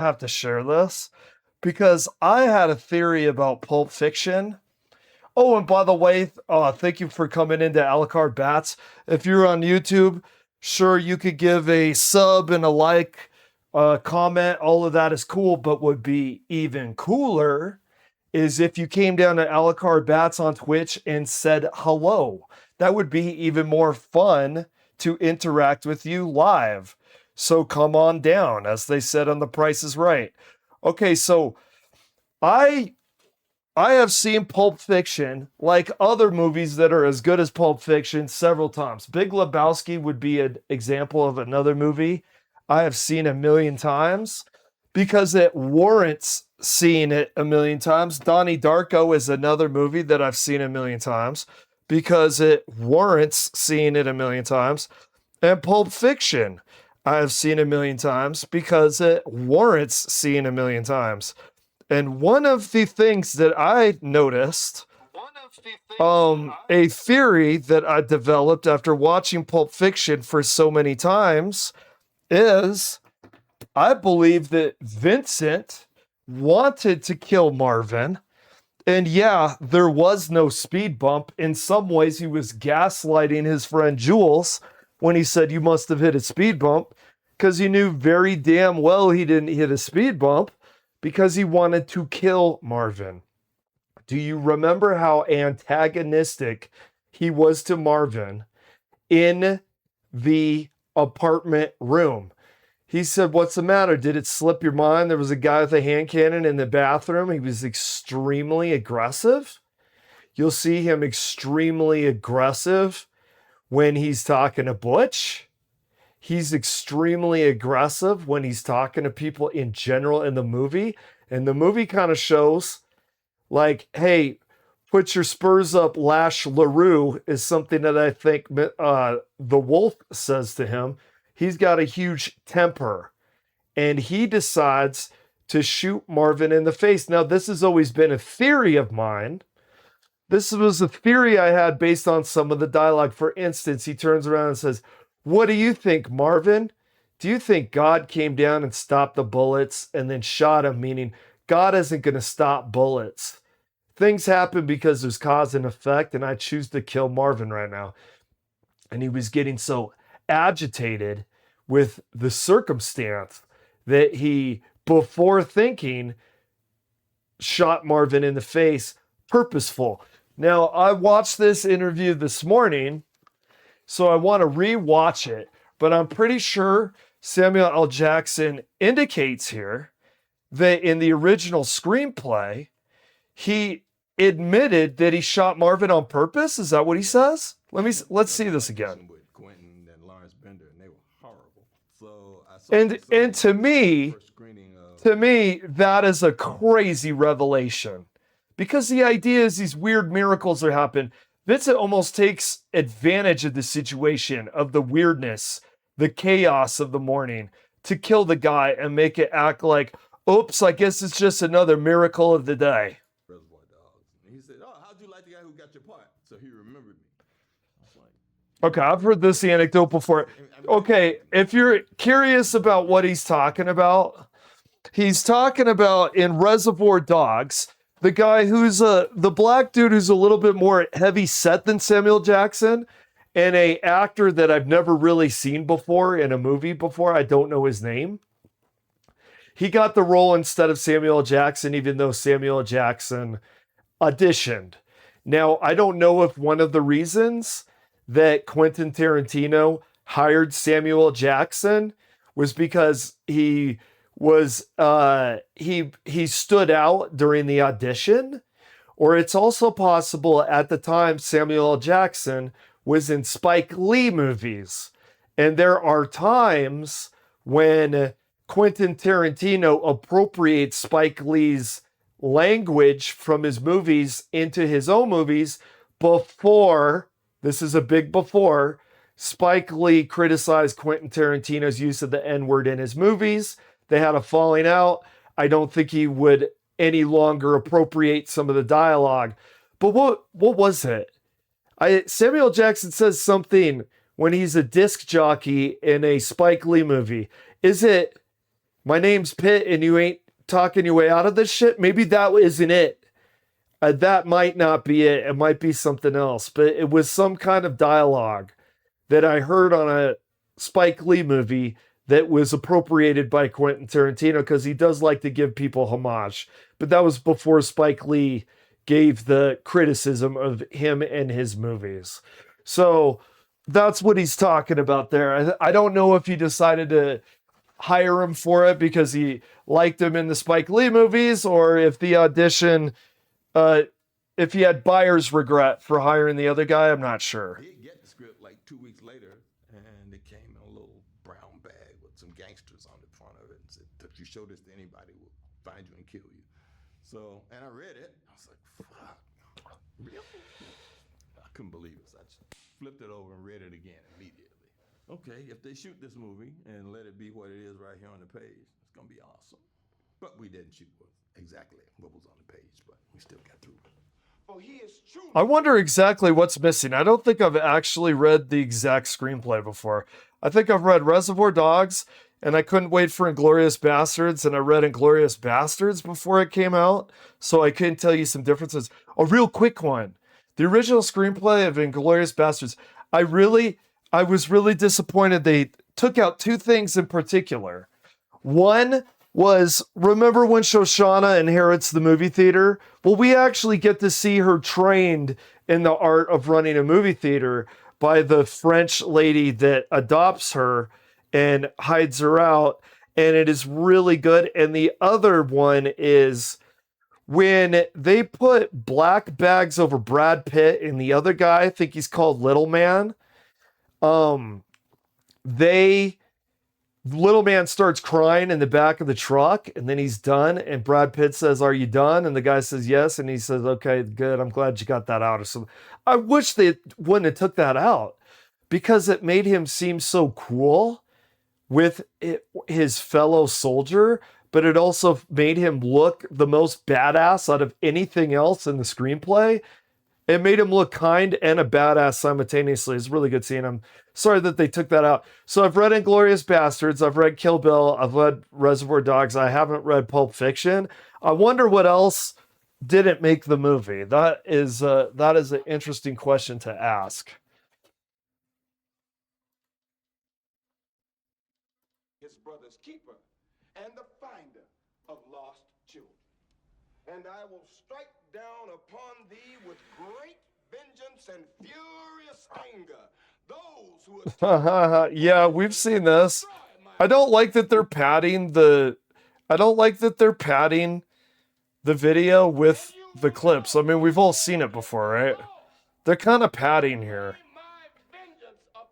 have to share this because I had a theory about Pulp Fiction. Oh, and by the way, thank you for coming into Alucard Bats. If you're on YouTube, sure, you could give a sub and a like, comment. All of that is cool, but would be even cooler is if you came down to Alucard Bats on Twitch and said hello. That would be even more fun to interact with you live. So come on down, as they said on The Price is Right. Okay, so I I have seen Pulp Fiction, like other movies that are as good as Pulp Fiction, several times. Big Lebowski would be an example of another movie I have seen a million times because it warrants seeing it a million times. Donnie Darko is another movie that I've seen a million times because it warrants seeing it a million times. And Pulp Fiction, I've seen a million times because it warrants seeing a million times. And one of the things that I noticed, a theory that I developed after watching Pulp Fiction for so many times, is I believe that Vincent wanted to kill Marvin. And yeah, there was no speed bump. In some ways, he was gaslighting his friend Jules when he said, "You must have hit a speed bump," because he knew very damn well he didn't hit a speed bump because he wanted to kill Marvin. Do you remember how antagonistic he was to Marvin in the apartment room? He said, "What's the matter? Did it slip your mind? There was a guy with a hand cannon in the bathroom." He was extremely aggressive. You'll see him extremely aggressive when he's talking to Butch. He's extremely aggressive when he's talking to people in general in the movie. And the movie kind of shows, like, hey, put your spurs up, Lash LaRue, is something that I think the wolf says to him. He's got a huge temper. And he decides to shoot Marvin in the face. Now, this has always been a theory of mine. This was a theory I had based on some of the dialogue. For instance, he turns around and says, "What do you think, Marvin? Do you think God came down and stopped the bullets and then shot him?" Meaning, God isn't going to stop bullets. Things happen because there's cause and effect, and I choose to kill Marvin right now. And he was getting so agitated with the circumstance that he, before thinking, shot Marvin in the face, purposeful. Now, I watched this interview this morning, so I want to rewatch it, but I'm pretty sure Samuel L. Jackson indicates here that in the original screenplay, he admitted that he shot Marvin on purpose. Is that what he says? Let's see this again. And to me, that is a crazy revelation. Because the idea is these weird miracles that happen. Vincent almost takes advantage of the situation, of the weirdness, the chaos of the morning, to kill the guy and make it act like, oops, I guess it's just another miracle of the day. He said, "Oh, how'd you like the guy who got your part?" So he remembered me. Okay, I've heard this anecdote before. Okay, if you're curious about what he's talking about in Reservoir Dogs, the guy who's the black dude who's a little bit more heavy set than Samuel Jackson, and a actor that I've never really seen before in a movie before. I don't know his name. He got the role instead of Samuel Jackson, even though Samuel Jackson auditioned. Now, I don't know if one of the reasons that Quentin Tarantino hired Samuel Jackson was because he stood out during the audition, or it's also possible at the time Samuel L. Jackson was in Spike Lee movies. And there are times when Quentin Tarantino appropriates Spike Lee's language from his movies into his own movies before, this is a big before, Spike Lee criticized Quentin Tarantino's use of the N-word in his movies. They had a falling out. I don't think he would any longer appropriate some of the dialogue. But what was it? Samuel Jackson says something when he's a disc jockey in a Spike Lee movie. Is it my name's Pitt and you ain't talking your way out of this shit. Maybe that isn't it. That might not be it. It might be something else. But it was some kind of dialogue that I heard on a Spike Lee movie that was appropriated by Quentin Tarantino because he does like to give people homage. But that was before Spike Lee gave the criticism of him and his movies. So that's what he's talking about there. I don't know if he decided to hire him for it because he liked him in the Spike Lee movies, or if the audition, if he had buyer's regret for hiring the other guy. I'm not sure. He didn't get the script like 2 weeks later, and it came in a little brown bag with some gangsters on the front of it and said, if you show this to anybody, we'll find you and kill you. So, and I read it. I was like, fuck, really? I couldn't believe it. So I just flipped it over and read it again immediately. Okay, if they shoot this movie and let it be what it is right here on the page, it's going to be awesome. But we didn't shoot exactly what was on the page, but we still got through it. For he is true. I wonder exactly what's missing. I don't think I've actually read the exact screenplay before. I think I've read Reservoir Dogs, and I couldn't wait for Inglourious Bastards, and I read Inglourious Bastards before it came out, so I couldn't tell you some differences. A real quick one. The original screenplay of Inglourious Bastards, I was really disappointed they took out two things in particular. One was, remember when Shoshana inherits the movie theater? Well, we actually get to see her trained in the art of running a movie theater by the French lady that adopts her and hides her out. And it is really good. And the other one is when they put black bags over Brad Pitt and the other guy, I think he's called Little Man. Little Man starts crying in the back of the truck, and then he's done, and Brad Pitt says, "Are you done?" And the guy says yes, and he says, "Okay, good, I'm glad you got that out." Or something. I wish they wouldn't have took that out, because it made him seem so cool with his fellow soldier, but it also made him look the most badass out of anything else in the screenplay. It made him look kind and a badass simultaneously. It's really good seeing him. Sorry that they took that out. So I've read Inglourious Bastards. I've read Kill Bill. I've read Reservoir Dogs. I haven't read Pulp Fiction. I wonder what else didn't make the movie. That is an interesting question to ask. His brother's keeper and the finder of lost children. And I will strike down upon thee with great vengeance and furious anger those who yeah, we've seen this. I don't like that they're padding the video with the clips. I mean, we've all seen it before, right? They're kind of padding here.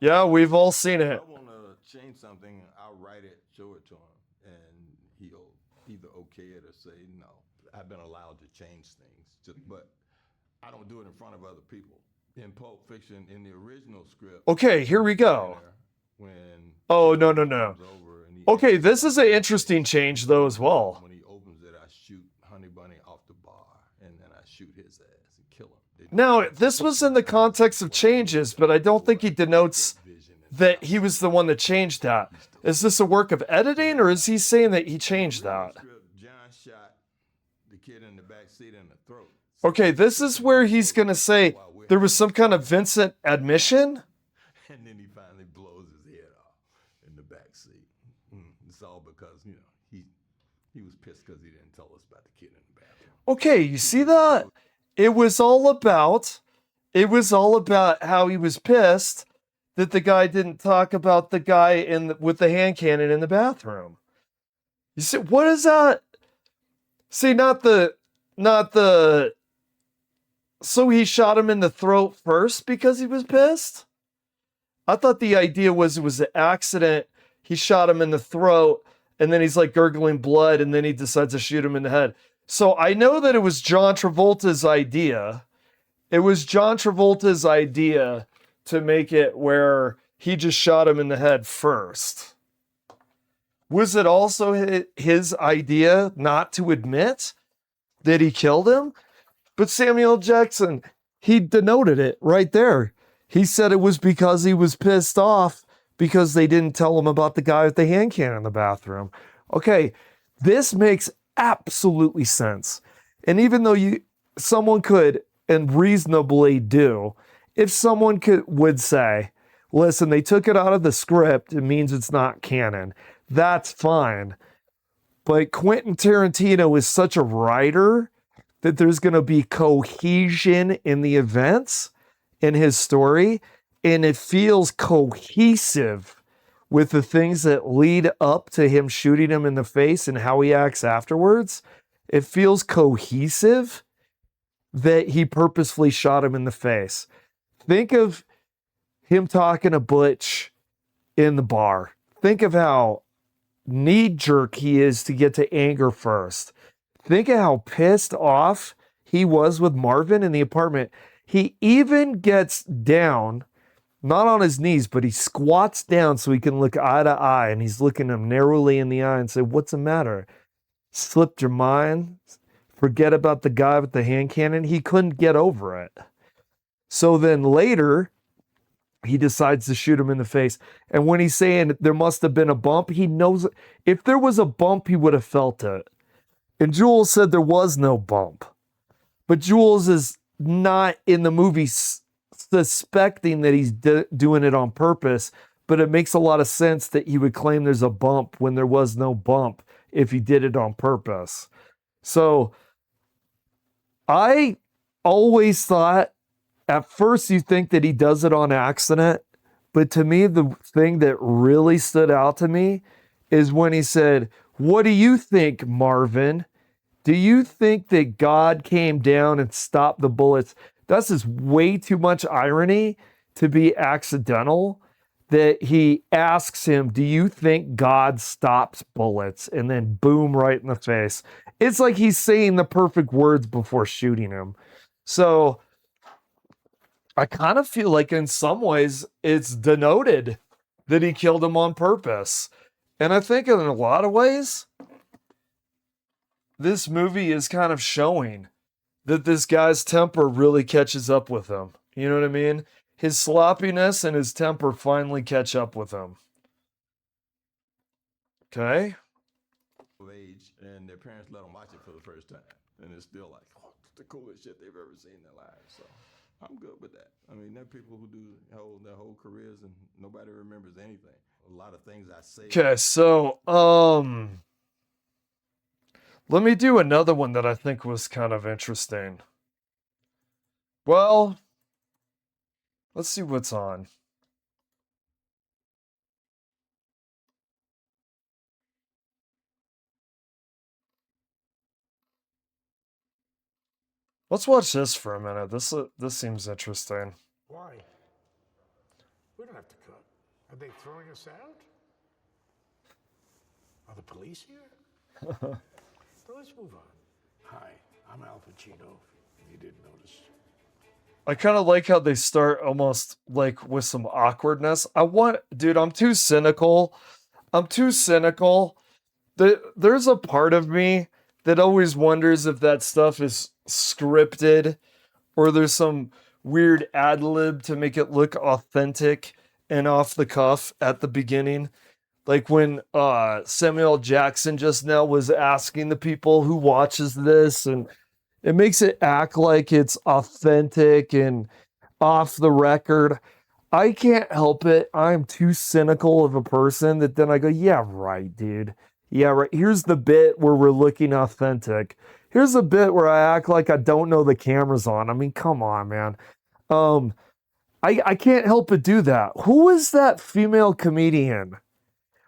Yeah, we've all seen it. I want to change something. I'll write it, show it to him, and he'll either okay it or say no. I've been allowed to change things, but I don't do it in front of other people. In Pulp Fiction, in the original script. Okay, here we go. Oh, no. Okay, this is an interesting change, though, as well. When he opens it, I shoot Honey Bunny off the bar, and then I shoot his ass and kill him. Now, this was in the context of changes, but I don't think he denotes that he was the one that changed that. Is this a work of editing, or is he saying that he changed that? John shot the kid in the back seat in the throat. Okay, this is where he's going to say there was some kind of Vincent admission. And then he finally blows his head off in the back seat. It's all because, he was pissed because he didn't tell us about the kid in the bathroom. Okay, you see that? It was all about how he was pissed that the guy didn't talk about the guy with the hand cannon in the bathroom. You see, what is that? See, not the so he shot him in the throat first because he was pissed? I thought the idea was it was an accident. He shot him in the throat, and then he's like gurgling blood, and then he decides to shoot him in the head. So I know that it was John Travolta's idea. It was John Travolta's idea to make it where he just shot him in the head first. Was it also his idea not to admit that he killed him? But Samuel Jackson, he denoted it right there. He said it was because he was pissed off because they didn't tell him about the guy with the hand cannon in the bathroom. Okay, this makes absolutely sense. And even though someone could and reasonably do, if someone would say, listen, they took it out of the script, it means it's not canon. That's fine. But Quentin Tarantino is such a writer that there's going to be cohesion in the events in his story, and it feels cohesive with the things that lead up to him shooting him in the face and how he acts afterwards. It feels cohesive that he purposefully shot him in the face. Think of him talking to Butch in the bar. Think of how knee jerk he is to get to anger first. Think of how pissed off he was with Marvin in the apartment. He even gets down, not on his knees, but he squats down so he can look eye to eye, and he's looking him narrowly in the eye and say, what's the matter? Slipped your mind? Forget about the guy with the hand cannon? He couldn't get over it. So then later, he decides to shoot him in the face. And when he's saying there must have been a bump, he knows if there was a bump, he would have felt it. And Jules said there was no bump. But Jules is not in the movie suspecting that he's doing it on purpose, but it makes a lot of sense that he would claim there's a bump when there was no bump if he did it on purpose. So I always thought, at first you think that he does it on accident, but to me, the thing that really stood out to me is when he said, what do you think, Marvin? Do you think that God came down and stopped the bullets? That's just way too much irony to be accidental, that he asks him, do you think God stops bullets? And then boom, right in the face. It's like he's saying the perfect words before shooting him. So I kind of feel like in some ways it's denoted that he killed him on purpose. And I think in a lot of ways, this movie is kind of showing that this guy's temper really catches up with him. You know what I mean? His sloppiness and his temper finally catch up with him. Okay? Age, and their parents let them watch it for the first time, and it's still like, oh, it's the coolest shit they've ever seen in their lives. So I'm good with that. I mean, there are people who do their whole careers and nobody remembers anything. A lot of things I say. Okay, so let me do another one that I think was kind of interesting. Well, let's see what's on. Let's watch this for a minute. This seems interesting. Why? We don't have to cut. Are they throwing us out? Are the police here? So let's move on. Hi, I'm Al Pacino. If you didn't notice. I kind of like how they start almost like with some awkwardness. Dude, I'm too cynical. There's a part of me that always wonders if that stuff is scripted or there's some weird ad lib to make it look authentic and off the cuff at the beginning. Like when Samuel Jackson just now was asking the people who watches this, and it makes it act like it's authentic and off the record. I can't help it. I'm too cynical of a person that then I go, yeah, right, dude. Yeah, right. Here's the bit where we're looking authentic. Here's a bit where I act like I don't know the camera's on. I mean, come on, man. I can't help but do that. Who is that female comedian?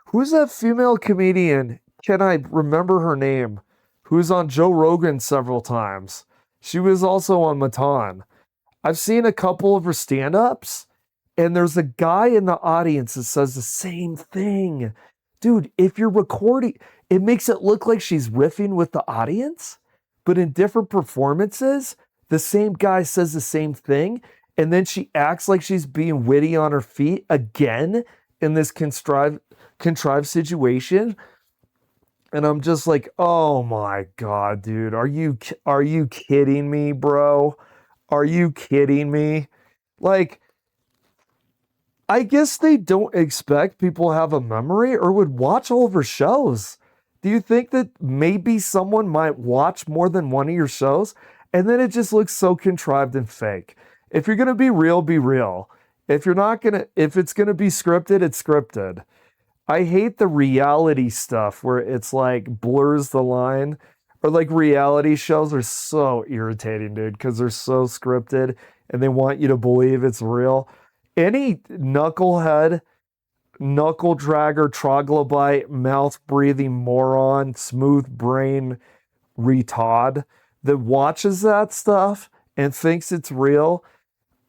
Who's that female comedian? Can I remember her name? Who's on Joe Rogan several times. She was also on Matan. I've seen a couple of her stand-ups, and there's a guy in the audience that says the same thing. Dude, if you're recording, it makes it look like she's riffing with the audience, but in different performances, the same guy says the same thing, and then she acts like she's being witty on her feet again in this contrived situation. And I'm just like, oh my God, dude, are you kidding me, bro? Are you kidding me? Like, I guess they don't expect people have a memory or would watch all of her shows. do you think that maybe someone might watch more than one of your shows? And then it just looks so contrived and fake. If you're going to be real, be real. If you're not going to, if it's going to be scripted, it's scripted. I hate the reality stuff where it's like blurs the line, or like reality shows are so irritating, dude, because they're so scripted and they want you to believe it's real. Any knucklehead, knuckle dragger, troglodyte, mouth breathing moron, smooth brain retard that watches that stuff and thinks it's real,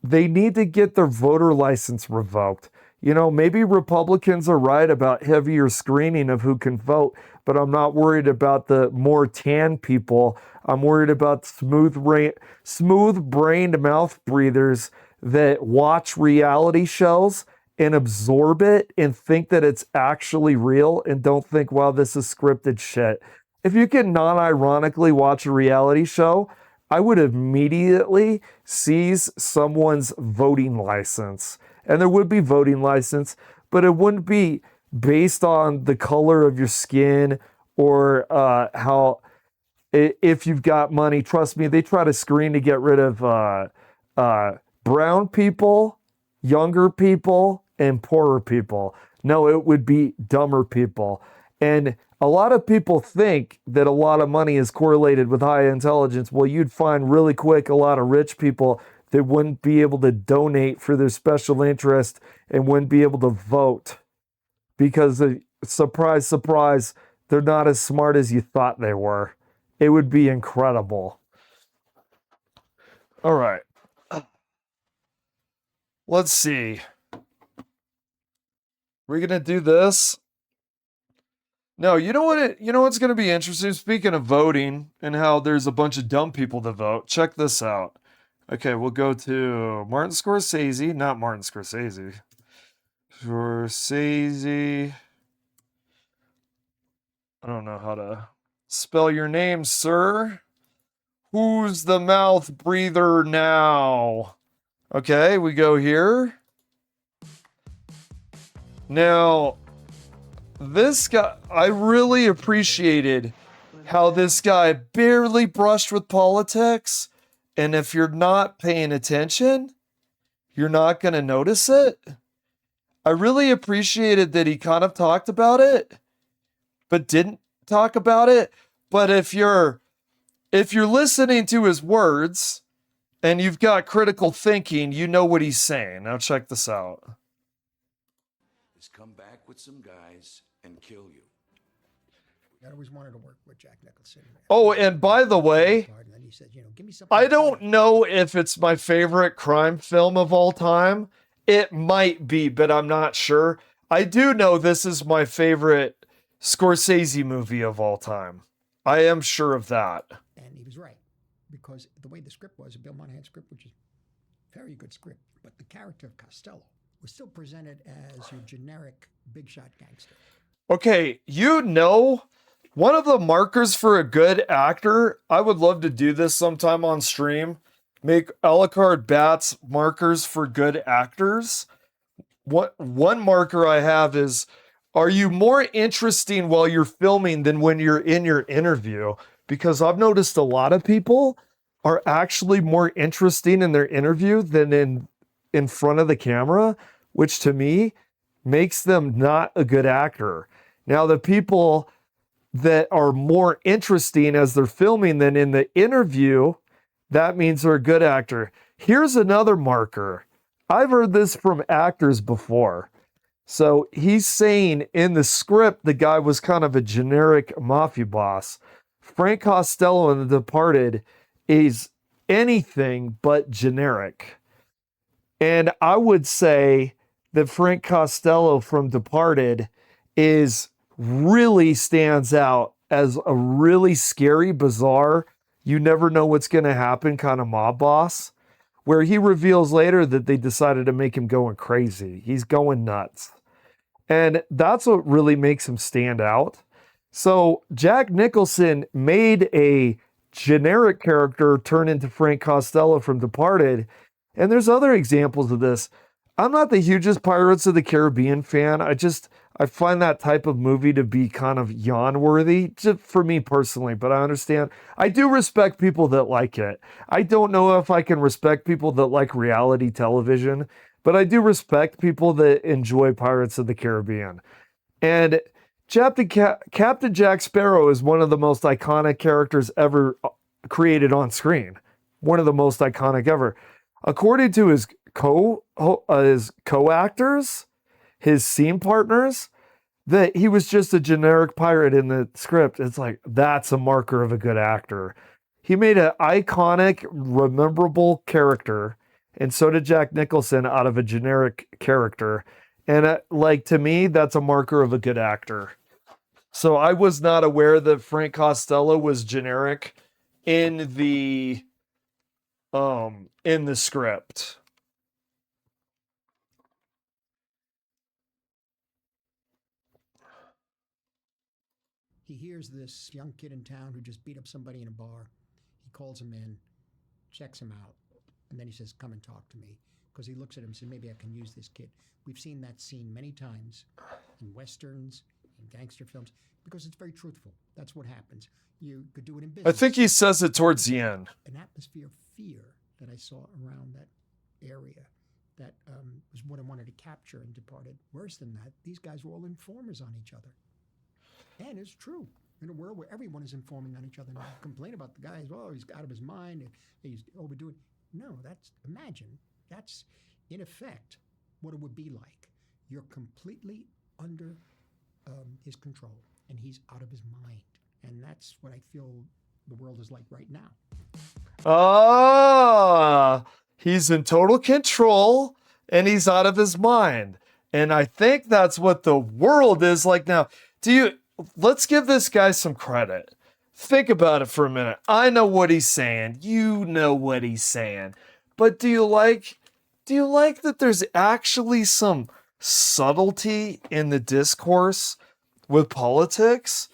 they need to get their voter license revoked. You know, maybe Republicans are right about heavier screening of who can vote, but I'm not worried about the more tan people. I'm worried about smooth-brained mouth breathers that watch reality shows and absorb it and think that it's actually real and don't think, wow, this is scripted shit. If you can non-ironically watch a reality show, I would immediately seize someone's voting license. And there would be voting license, but it wouldn't be based on the color of your skin or how, if you've got money. Trust me, they try to screen to get rid of brown people, younger people, and poorer people. No, it would be dumber people. And a lot of people think that a lot of money is correlated with high intelligence. Well, you'd find really quick a lot of rich people that wouldn't be able to donate for their special interest and wouldn't be able to vote because, surprise, surprise, they're not as smart as you thought they were. It would be incredible. All right. Let's see. We're going to do this. No, you know what? You know what's going to be interesting? Speaking of voting and how there's a bunch of dumb people to vote, check this out. Okay, we'll go to Martin Scorsese, not Martin Scorsese. Scorsese. I don't know how to spell your name, sir. Who's the mouth breather now? Okay, we go here. Now, this guy, I really appreciated how this guy barely brushed with politics. And if you're not paying attention, you're not going to notice it. I really appreciated that he kind of talked about it, but didn't talk about it. But if you're listening to his words and you've got critical thinking, you know what he's saying. Now check this out. Is come back with some guys and kill you. I always wanted to work with Jack Nicholson. Oh, and by the way, And then he said, you know, give me something. I don't know if it's my favorite crime film of all time. It might be, but I'm not sure. I do know this is my favorite Scorsese movie of all time. I am sure of that. And he was right, because the way the script was, a Bill Monahan script, which is a very good script, but the character of Costello was still presented as your generic big shot gangster. Okay, you know, one of the markers for a good actor, I would love to do this sometime on stream, make a la carte bats markers for good actors. One marker I have is, are you more interesting while you're filming than when you're in your interview? Because I've noticed a lot of people are actually more interesting in their interview than in front of the camera, which to me makes them not a good actor. Now, the people that are more interesting as they're filming than in the interview, that means they're a good actor. Here's another marker. I've heard this from actors before. So he's saying in the script, the guy was kind of a generic mafia boss. Frank Costello in The Departed is anything but generic. And I would say that Frank Costello from Departed really stands out as a really scary, bizarre, you never know what's going to happen kind of mob boss, where he reveals later that they decided to make him going crazy. He's going nuts. And that's what really makes him stand out. So Jack Nicholson made a generic character turn into Frank Costello from Departed. And there's other examples of this. I'm not the hugest Pirates of the Caribbean fan. I I find that type of movie to be kind of yawn worthy, just for me personally, but I understand. I do respect people that like it. I don't know if I can respect people that like reality television, but I do respect people that enjoy Pirates of the Caribbean. And Captain Jack Sparrow is one of the most iconic characters ever created on screen. One of the most iconic ever. According to his co-actors, his scene partners, that he was just a generic pirate in the script. It's like, that's a marker of a good actor. He made an iconic, rememberable character, and so did Jack Nicholson, out of a generic character. And like, to me, that's a marker of a good actor. So I was not aware that Frank Costello was generic in the script. He hears this young kid in town who just beat up somebody in a bar. He calls him in, checks him out, and then he says, "Come and talk to me." Because he looks at him and says, "Maybe I can use this kid." We've seen that scene many times in westerns, in gangster films, because it's very truthful. That's what happens. You could do it in I business. think he says it towards the end. An atmosphere of fear that I saw around that area that was what I wanted to capture in Departed. Worse than that, these guys were all informers on each other. And it's true. In a world where everyone is informing on each other, and complain about the guy as well, he's out of his mind, and he's overdoing. No, that's in effect what it would be like. You're completely under his control, and he's out of his mind. And that's what I feel the world is like right now. He's in total control and he's out of his mind. And I think that's what the world is like now. Let's give this guy some credit. Think about it for a minute. I know what he's saying. You know what he's saying. But do you like that there's actually some subtlety in the discourse with politics?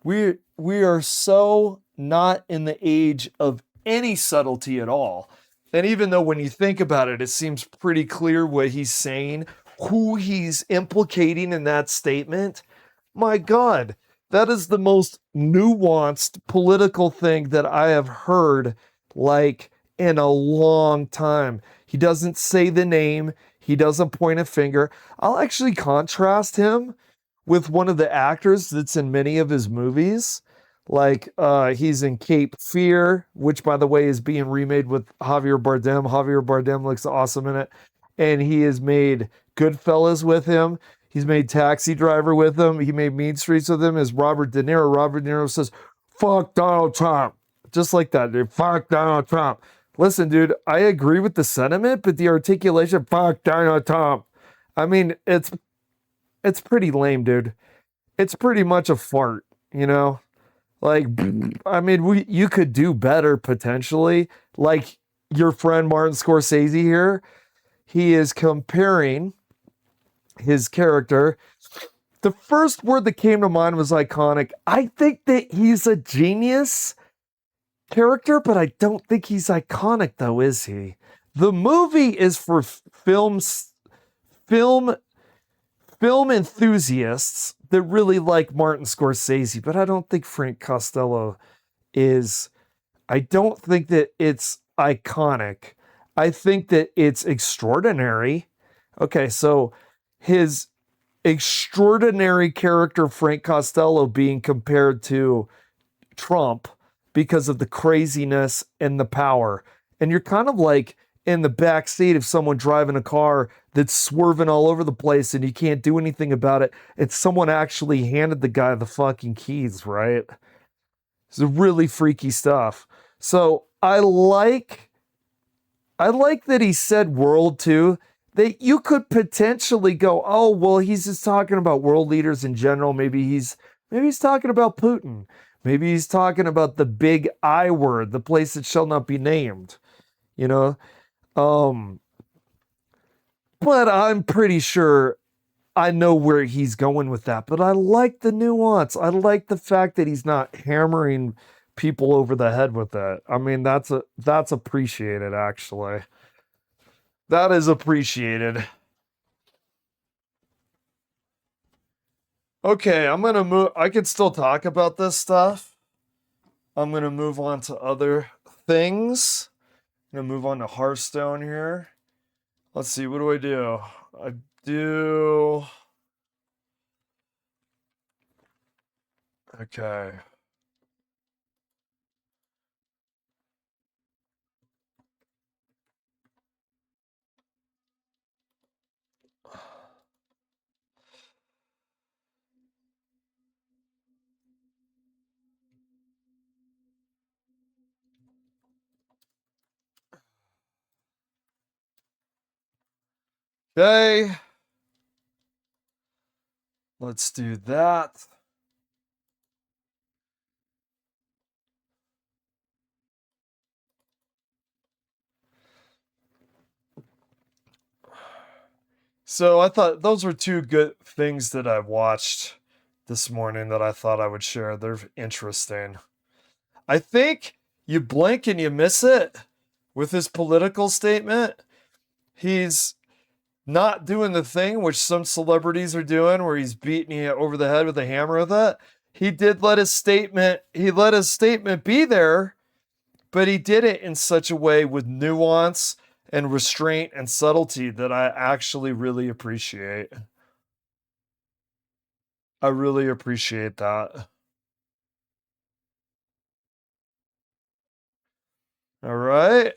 We are so not in the age of any subtlety at all. And even though when you think about it, it seems pretty clear what he's saying, who he's implicating in that statement. My God, that is the most nuanced political thing that I have heard like in a long time. He doesn't say the name. He doesn't point a finger. I'll actually contrast him with one of the actors that's in many of his movies. Like he's in Cape Fear, which by the way is being remade with Javier Bardem. Javier Bardem looks awesome in it. And he has made Goodfellas with him. He's made Taxi Driver with him. He made Mean Streets with him as Robert De Niro. Robert De Niro says, "Fuck Donald Trump." Just like that, dude. Fuck Donald Trump. Listen, dude, I agree with the sentiment, but the articulation, fuck Donald Trump. I mean, it's pretty lame, dude. It's pretty much a fart, you know? Like, I mean, you could do better potentially. Like your friend Martin Scorsese here, he is comparing his character. The first word that came to mind was iconic. I think that he's a genius character, but I don't think he's iconic though, is he? The movie is for film enthusiasts that really like Martin Scorsese, but I don't think Frank Costello is. I don't think that it's iconic. I think that it's extraordinary. Okay, so his extraordinary character, Frank Costello, being compared to Trump because of the craziness and the power. And you're kind of like in the back seat of someone driving a car that's swerving all over the place and you can't do anything about it. And someone actually handed the guy the fucking keys, right? It's really freaky stuff. So I like that he said world too, that you could potentially go, oh, well, he's just talking about world leaders in general. Maybe he's talking about Putin. Maybe he's talking about the big I word, the place that shall not be named, you know? But I'm pretty sure I know where he's going with that. But I like the nuance. I like the fact that he's not hammering people over the head with it. I mean, that's appreciated, actually. That is appreciated. Okay, I'm gonna move. I can still talk about this stuff. I'm gonna move on to other things. I'm gonna move on to Hearthstone here. Let's see, what do I do? I do. Okay. Okay. Let's do that. So I thought those were two good things that I watched this morning that I thought I would share. They're interesting. I think you blink and you miss it with his political statement. He's not doing the thing which some celebrities are doing where he's beating you over the head with a hammer with it. He did let his statement be there, but he did it in such a way with nuance and restraint and subtlety that I actually really appreciate. I really appreciate that. All right.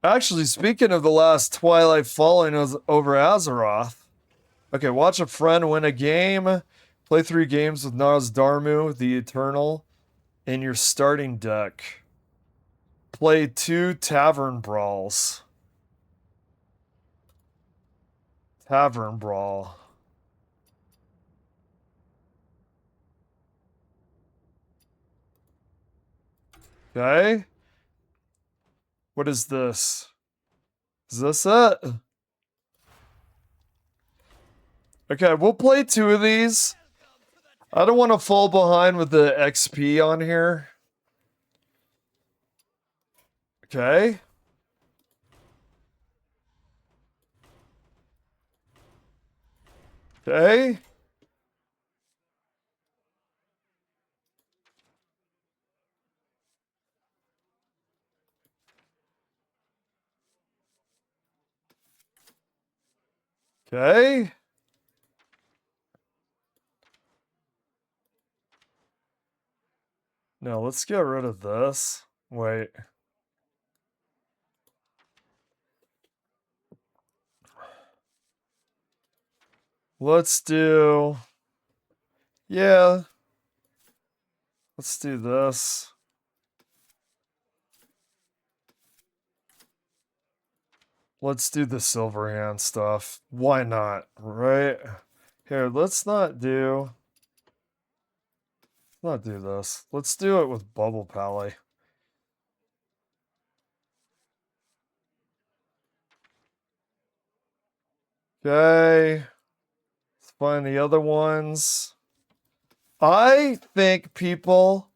Actually, speaking of the last twilight falling over Azeroth, okay, watch a friend win a game, play 3 games with Nazdarmu, the Eternal, in your starting deck. Play 2 Tavern Brawls. Tavern Brawl. Okay. What is this? Is this it? Okay, we'll play 2 of these. I don't want to fall behind with the XP on here. Okay. Okay. Okay. Now let's get rid of this. Wait. Let's do. Yeah. Let's do this. Let's do the silver hand stuff. Why not? Right? Here, let's not do this. Let's do it with Bubble Pally. Okay. Let's find the other ones. I think people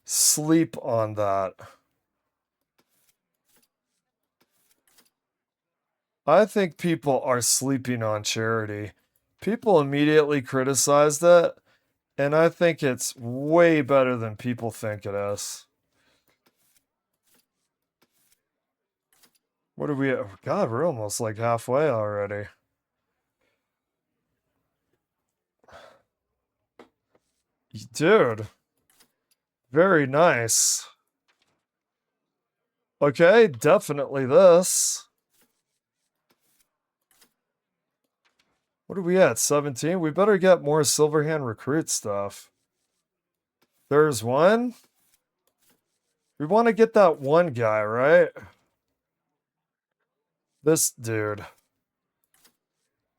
sleep on that. I think people are sleeping on Charity. People immediately criticized it, and I think it's way better than people think it is. What are we at? God, we're almost like halfway already. Dude. Very nice. Okay, definitely this. What are we at? 17? We better get more Silverhand recruit stuff. There's one. We want to get that one guy, right? This dude.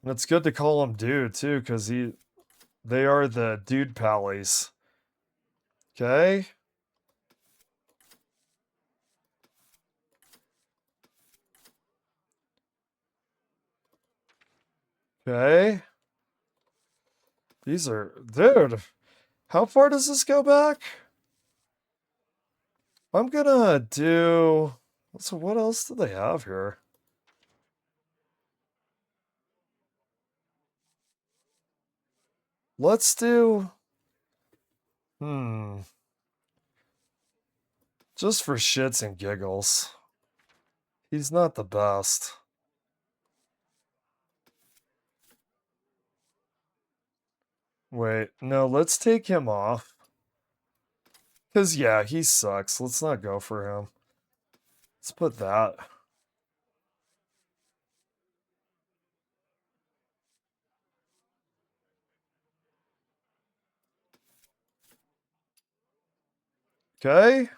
And it's good to call him dude too, because they are the dude pallies. Okay. Okay. These are dude. How far does this go back? I'm gonna do. So what else do they have here? let's do... Just for shits and giggles. He's not the best. Wait, no, let's take him off. Because, yeah, he sucks. Let's not go for him. Let's put that. Okay.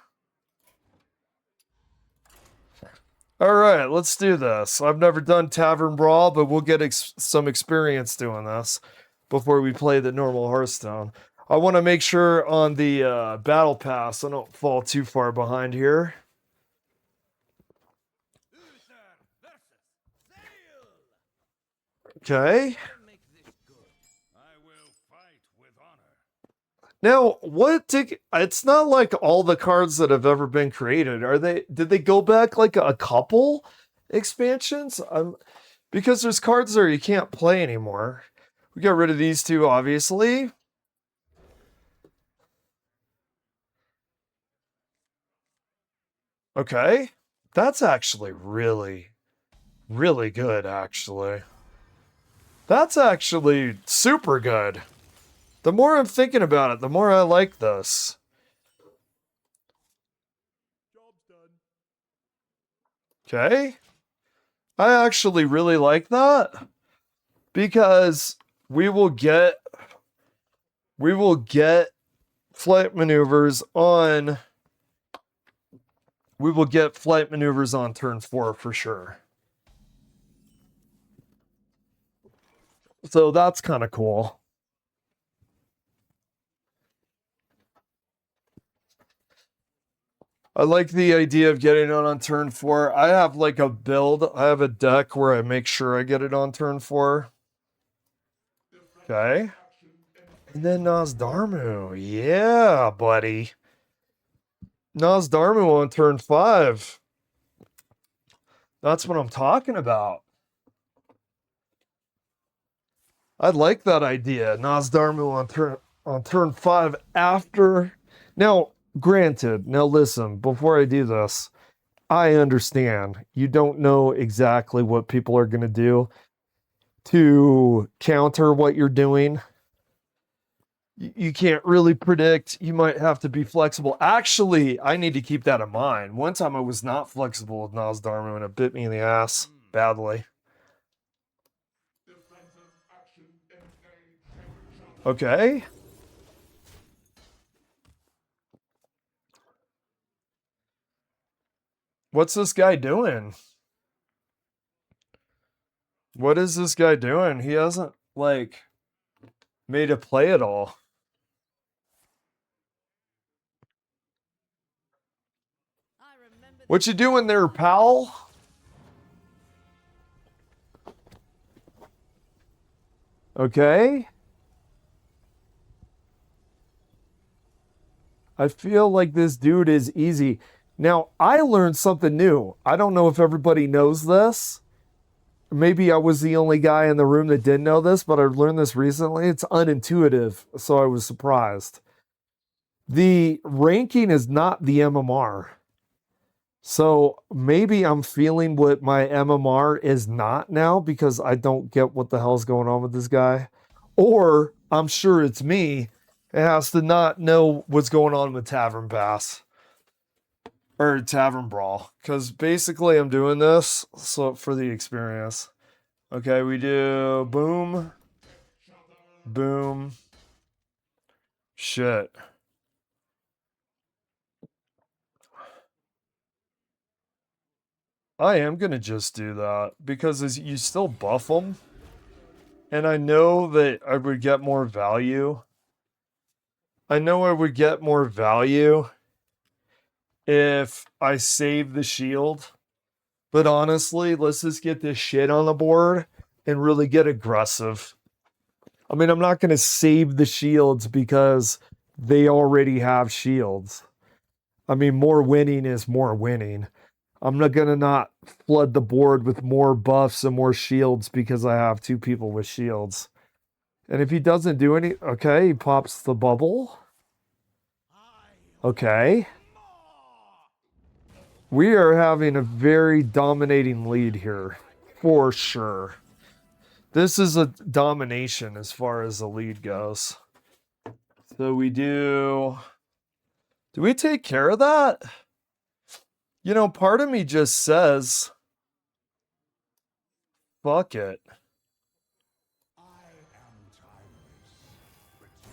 All right, let's do this. I've never done Tavern Brawl, but we'll get some experience doing this before we play the normal Hearthstone. I want to make sure on the Battle Pass I don't fall too far behind here. Okay. Now, it's not like all the cards that have ever been created. Did they go back like a couple expansions? Because there's cards there you can't play anymore. We got rid of these two, obviously. Okay. That's actually really, really good, actually. That's actually super good. The more I'm thinking about it, the more I like this. Okay. I actually really like that because we will get flight maneuvers on turn 4 for sure. So that's kind of cool. I like the idea of getting it on turn 4. I have like a build. I have a deck where I make sure I get it on turn 4. Okay. And then Nosdarmu. Yeah, buddy. Nosdarmu on turn 5. That's what I'm talking about. I like that idea. Nosdarmu on turn 5 after. Now, granted, now listen, before I do this, I understand you don't know exactly what people are going to do to counter what you're doing. You can't really predict. You might have to be flexible. Actually, I need to keep that in mind. One time I was not flexible with Nosdarmu and it bit me in the ass badly. Okay. What's this guy doing? What is this guy doing? He hasn't, like, made a play at all. What you doing there, pal? Okay. I feel like this dude is easy. Now, I learned something new. I don't know if everybody knows this. Maybe I was the only guy in the room that didn't know this, but I learned this recently. It's unintuitive, so I was surprised. The ranking is not the MMR. So maybe I'm feeling what my MMR is not now because I don't get what the hell's going on with this guy. Or I'm sure it's me. It has to not know what's going on with Tavern Pass or Tavern Brawl. Because basically I'm doing this so for the experience. Okay, we do boom, boom, shit. I am going to just do that because you still buff them. And I know that I would get more value. I know I would get more value if I save the shield. But honestly, let's just get this shit on the board and really get aggressive. I mean, I'm not going to save the shields because they already have shields. I mean, more winning is more winning. I'm not going to not flood the board with more buffs and more shields because I have two people with shields. And if he doesn't do any, okay, he pops the bubble. Okay. We are having a very dominating lead here, for sure. This is a domination as far as the lead goes. So we do we take care of that? You know, part of me just says, fuck it.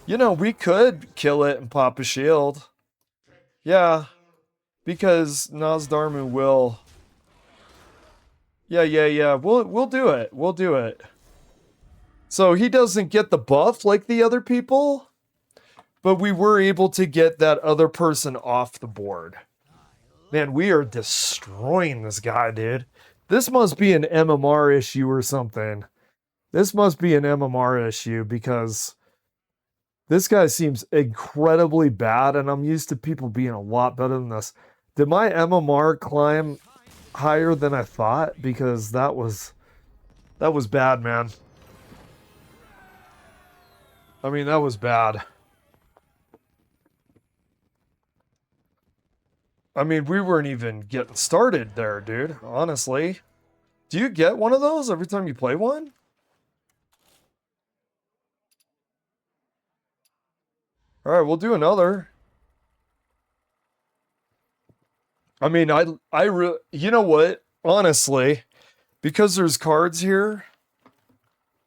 You know, we could kill it and pop a shield. Yeah, because Nazdarmu will. Yeah. We'll do it. We'll do it. So he doesn't get the buff like the other people, but we were able to get that other person off the board. Man, we are destroying this guy, dude. This must be an MMR issue or something. This must be an MMR issue because this guy seems incredibly bad, and I'm used to people being a lot better than this. Did my MMR climb higher than I thought? Because that was bad, man. I mean, that was bad. I mean, we weren't even getting started there, dude, honestly. Do you get one of those every time you play one? All right, we'll do another. I mean, you know what? Honestly, because there's cards here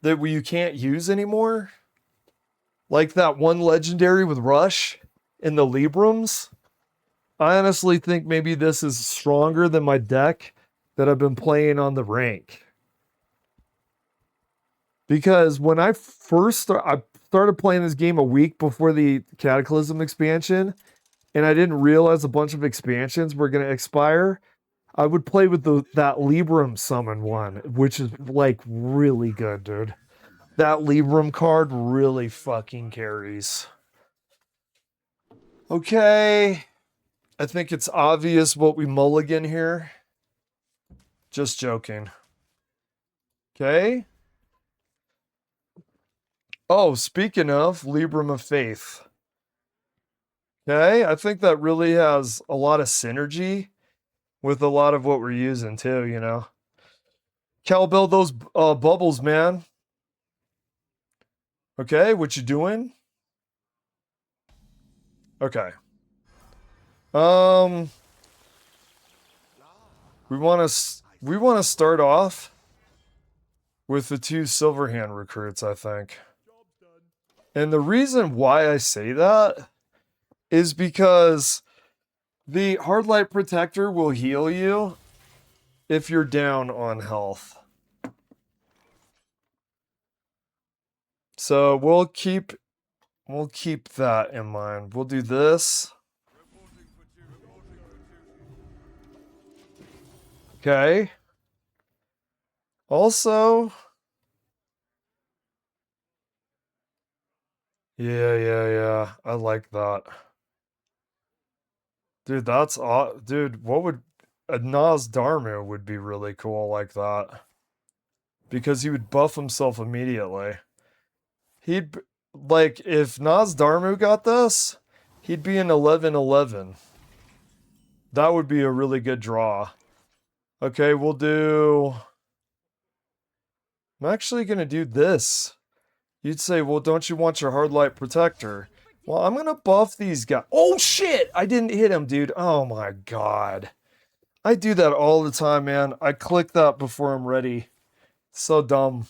that you can't use anymore, like that one legendary with Rush in the Librams, I honestly think maybe this is stronger than my deck that I've been playing on the rank. Because when I started playing this game a week before the Cataclysm expansion, and I didn't realize a bunch of expansions were going to expire, I would play with that Libram summon one, which is like really good, dude. That Libram card really fucking carries. Okay. I think it's obvious what we mulligan here. Just joking. Okay. Oh, speaking of Libram of Faith. Okay, I think that really has a lot of synergy with a lot of what we're using too, you know. Cowbell those bubbles, man. Okay, what you doing? Okay. We want to start off with the 2 Silverhand recruits, I think. And the reason why I say that is because the Hardlight Protector will heal you if you're down on health. So we'll keep that in mind. We'll do this. Okay. Also, yeah. I like that. Dude, dude, what would a Nas Dharma would be really cool like that. Because he would buff himself immediately. He'd like if Nas Dharma got this, he'd be an 11-11. That would be a really good draw. Okay, we'll do. I'm actually gonna do this. You'd say, well, don't you want your Hardlight Protector? Well, I'm gonna buff these guys. Oh shit! I didn't hit him, dude. Oh my god. I do that all the time, man. I click that before I'm ready. So dumb.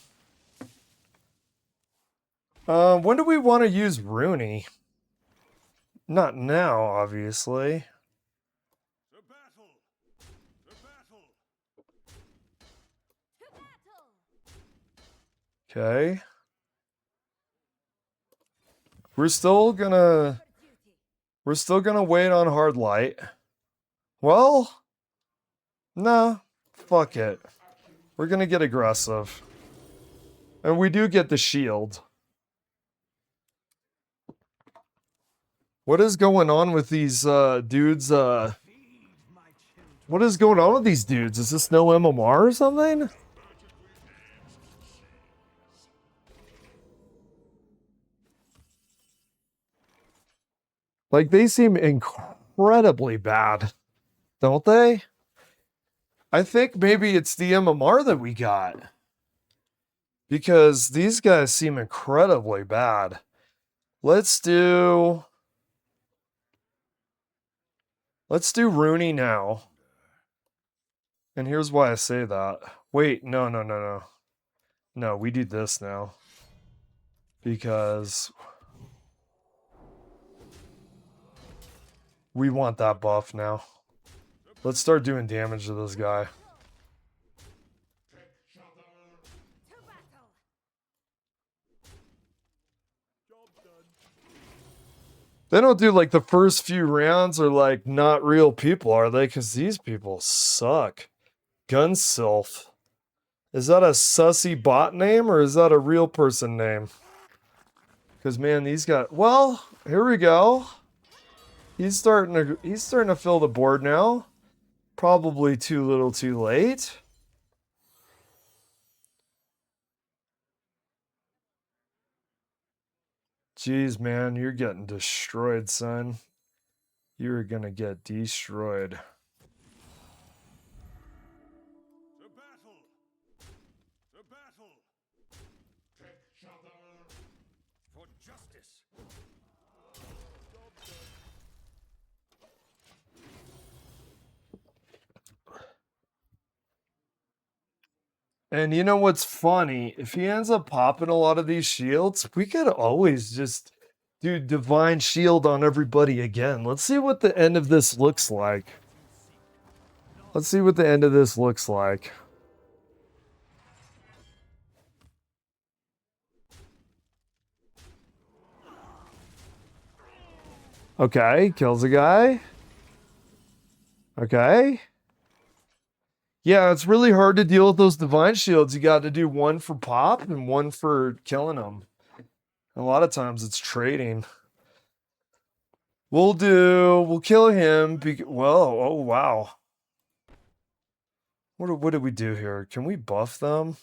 When do we want to use Rooney? Not now, obviously. Okay. We're still gonna wait on Hardlight. Well, nah, fuck it. We're gonna get aggressive. And we do get the shield. What is going on with these dudes? What is going on with these dudes? Is this no MMR or something? Like, they seem incredibly bad, don't they? I think maybe it's the MMR that we got. Because these guys seem incredibly bad. Let's do Rooney now. And here's why I say that. Wait, no. No, we do this now. Because we want that buff now. Let's start doing damage to this guy. They don't do like the first few rounds are like not real people, are they? Because these people suck. Gunsylph. Is that a sussy bot name or is that a real person name? Because man, these guys. Well, here we go. He's starting to fill the board now. Probably too little, too late. Jeez, man, you're getting destroyed, son. You're gonna get destroyed. The battle. For justice. And you know what's funny? If he ends up popping a lot of these shields, we could always just do Divine Shield on everybody again. Let's see what the end of this looks like. Let's see what the end of this looks like. Okay, kills a guy. Okay. Yeah, it's really hard to deal with those Divine Shields. You got to do one for pop and one for killing them. A lot of times it's trading. We'll kill him. Whoa, oh wow. What did we do here? Can we buff them?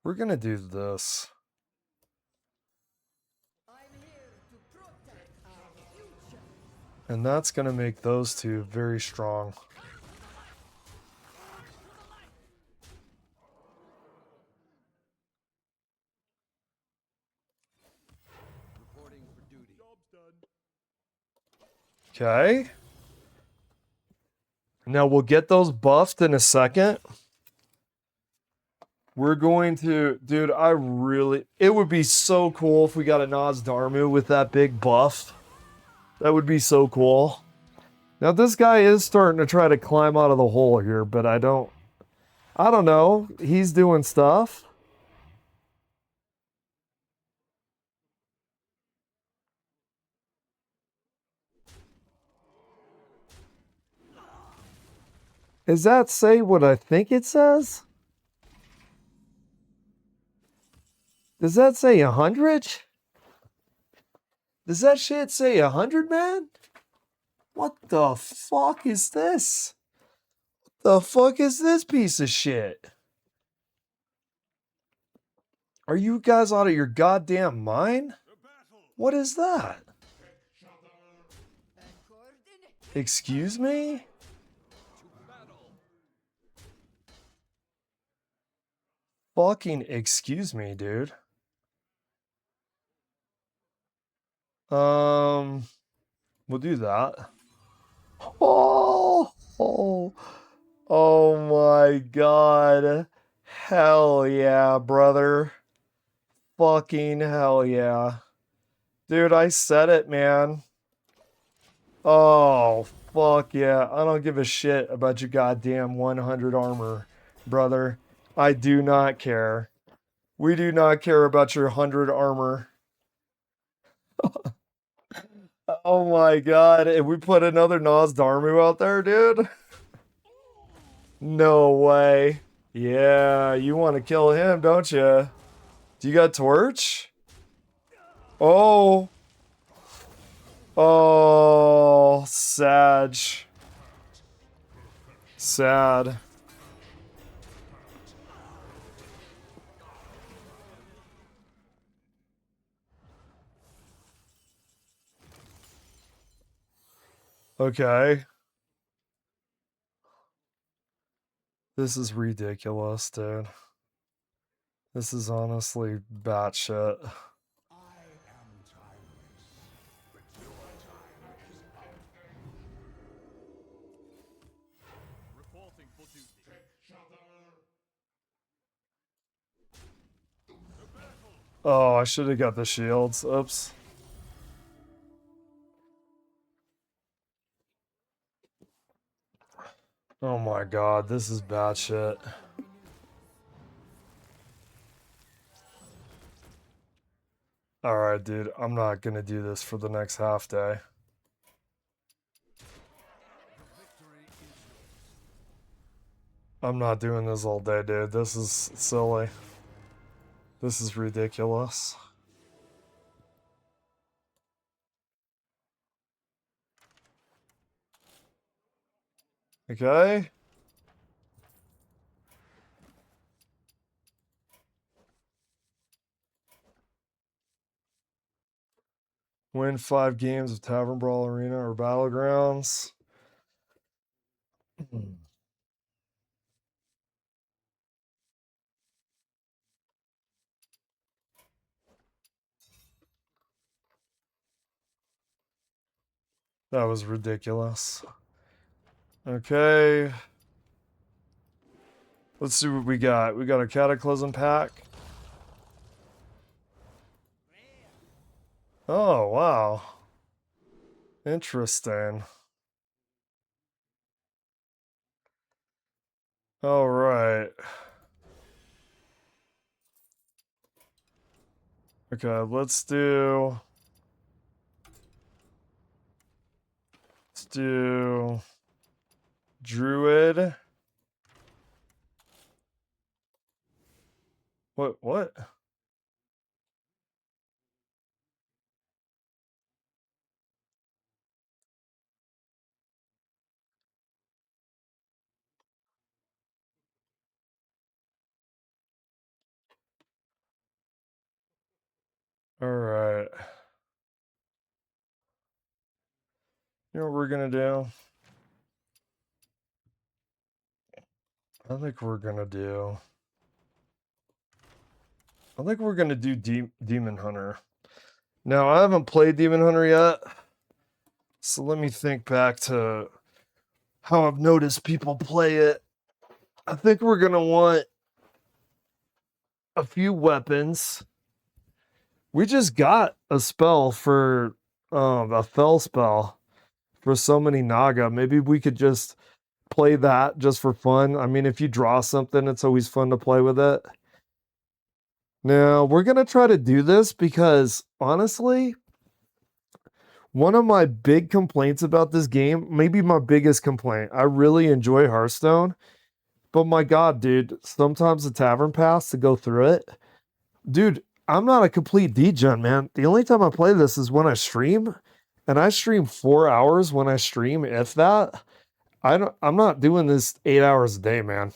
We're gonna do this. And that's gonna make those two very strong. Okay. Now we'll get those buffed in a second. We're going to, dude, it would be so cool if we got a Nosdarmu with that big buff. That would be so cool. Now this guy is starting to try to climb out of the hole here, but I don't know. He's doing stuff. Does that say what I think it says? Does that say 100? Does that shit say 100, man? What the fuck is this? The fuck is this piece of shit? Are you guys out of your goddamn mind? What is that? Excuse me? Fucking excuse me, dude. We'll do that. Oh my god. Hell yeah, brother. Fucking hell yeah. Dude, I said it, man. Oh, fuck yeah. I don't give a shit about your goddamn 100 armor, brother. I do not care. We do not care about your 100 armor. Oh my god. If we put another Nosdarmu out there, dude? No way. Yeah, you want to kill him, don't you? Do you got Torch? Oh. Oh, Sag. Sad. Okay. This is ridiculous, dude. This is honestly batshit. Oh, I should have got the shields. Oops. Oh my god, this is bad shit. Alright, dude, I'm not gonna do this for the next half day. I'm not doing this all day, dude. This is silly. This is ridiculous. Okay. Win 5 games of Tavern Brawl Arena or Battlegrounds. That was ridiculous. Okay. Let's see what we got. We got a Cataclysm pack. Oh, wow. Interesting. All right. Okay, let's do Druid. What? All right. You know what we're gonna do? I think we're gonna do Demon Hunter. Now, I haven't played Demon Hunter yet. So let me think back to how I've noticed people play it. I think we're gonna want a few weapons. We just got a spell for a fell spell for so many Naga. Maybe we could just play that just for fun. I mean, if you draw something, it's always fun to play with it. Now, we're gonna try to do this because honestly, one of my big complaints about this game, maybe my biggest complaint, I really enjoy Hearthstone, but my God, dude, sometimes the tavern pass to go through it. Dude, I'm not a complete degen, man. The only time I play this is when I stream, and I stream 4 hours when I stream, if that. I'm not doing this 8 hours a day, man.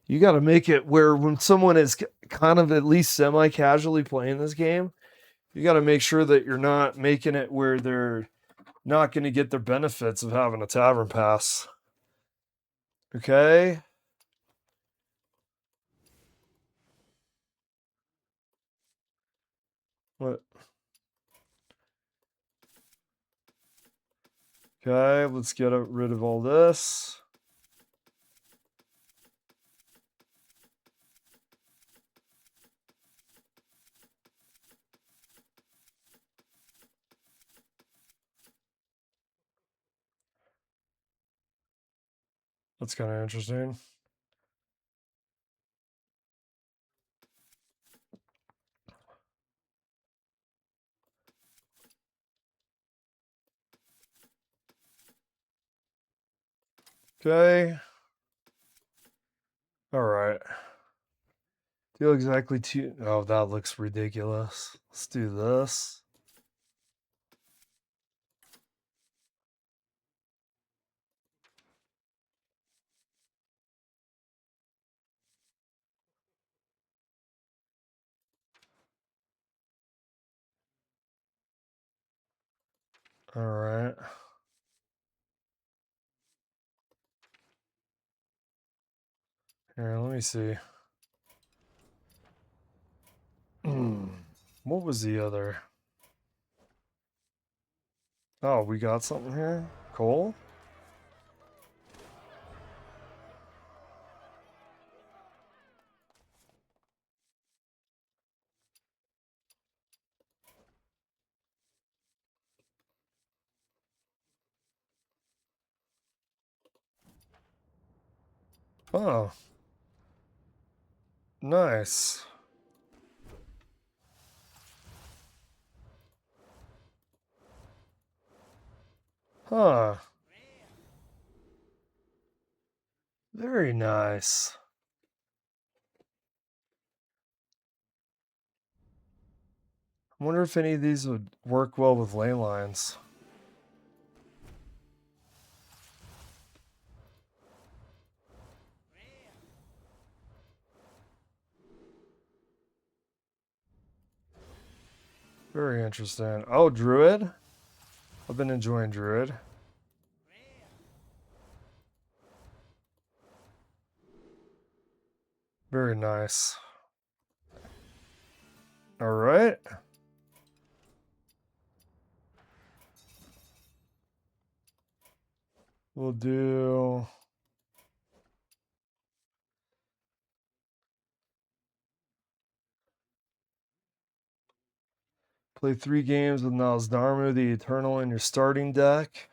You got to make it where when someone is kind of at least semi-casually playing this game, you got to make sure that you're not making it where they're not going to get their benefits of having a tavern pass. Okay. What? Okay, let's get rid of all this. That's kind of interesting. Okay. All right. Deal exactly two. Oh, that looks ridiculous. Let's do this. All right. Here, let me see. What was the other? Oh, we got something here? Coal? Oh, nice. Huh. Very nice. I wonder if any of these would work well with ley lines. Very interesting. Oh, Druid? I've been enjoying Druid. Very nice. All right. We'll do... Play 3 games with Nosdarmu the Eternal in your starting deck.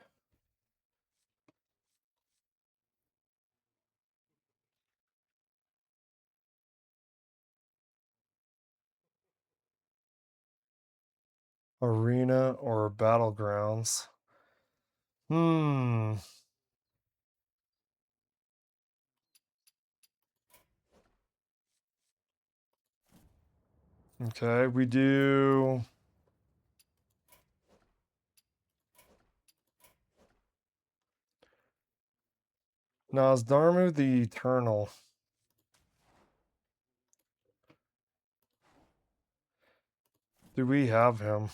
Arena or Battlegrounds. Hmm. Okay, we do... Nosdarmu the Eternal. Do we have him?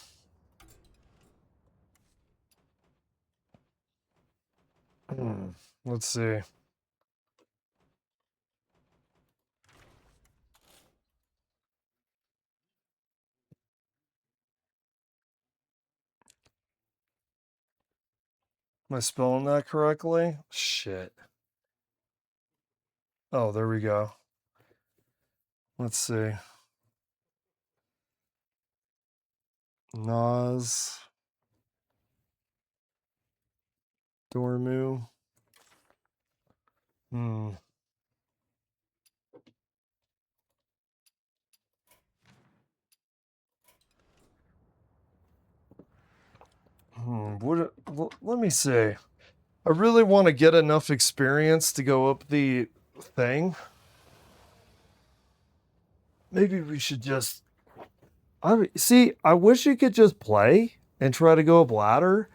Let's see. Am I spelling that correctly? Shit. Oh, there we go. Let's see. Nas Dormu. Hmm. Let me see. I really want to get enough experience to go up the thing. Maybe we should just... I wish you could just play and try to go up ladder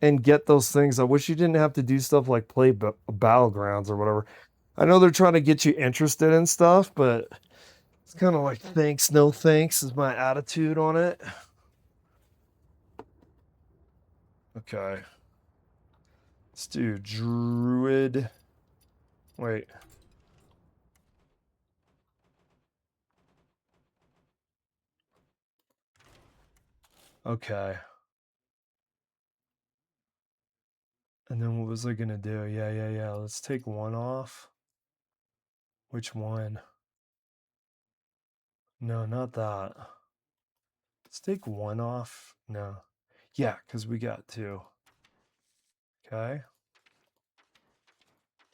and get those things. I wish you didn't have to do stuff like play battlegrounds or whatever. I know they're trying to get you interested in stuff, but it's kind of like thanks, no thanks is my attitude on it. Okay. Let's do Druid. Wait. Okay. And then what was I gonna do? Yeah. Let's take one off. Which one? No, not that. Let's take one off. No. Yeah, because we got two. Okay.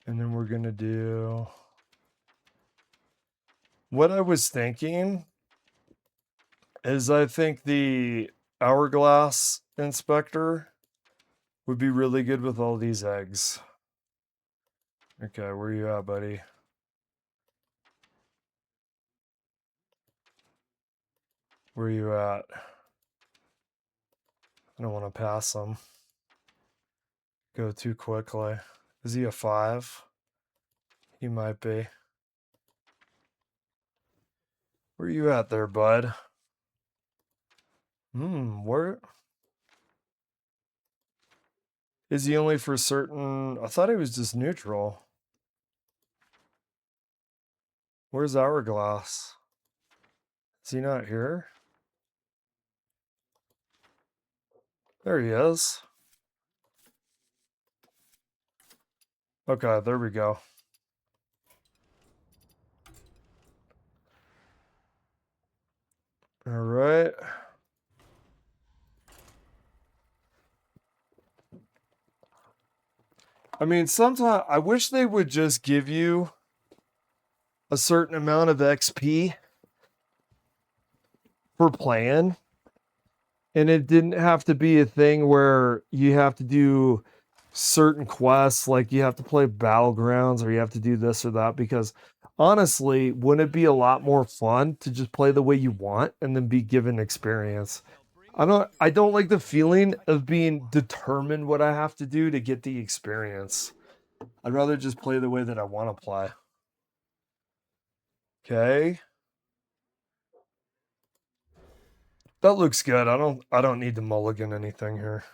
And then we're gonna do... What I was thinking is I think the Hourglass Inspector would be really good with all these eggs. Okay, where you at, buddy? Where you at? I don't want to pass him. Go too quickly. Is he a 5? He might be. Where you at there, bud? Where... Is he only for certain... I thought he was just neutral. Where's Hourglass? Is he not here? There he is. Okay, there we go. All right. I mean, sometimes I wish they would just give you a certain amount of XP for playing. And it didn't have to be a thing where you have to do certain quests, like you have to play Battlegrounds or you have to do this or that. Because honestly, wouldn't it be a lot more fun to just play the way you want and then be given experience? I don't like the feeling of being determined what I have to do to get the experience. I'd rather just play the way that I want to play. Okay. That looks good. I don't need to mulligan anything here.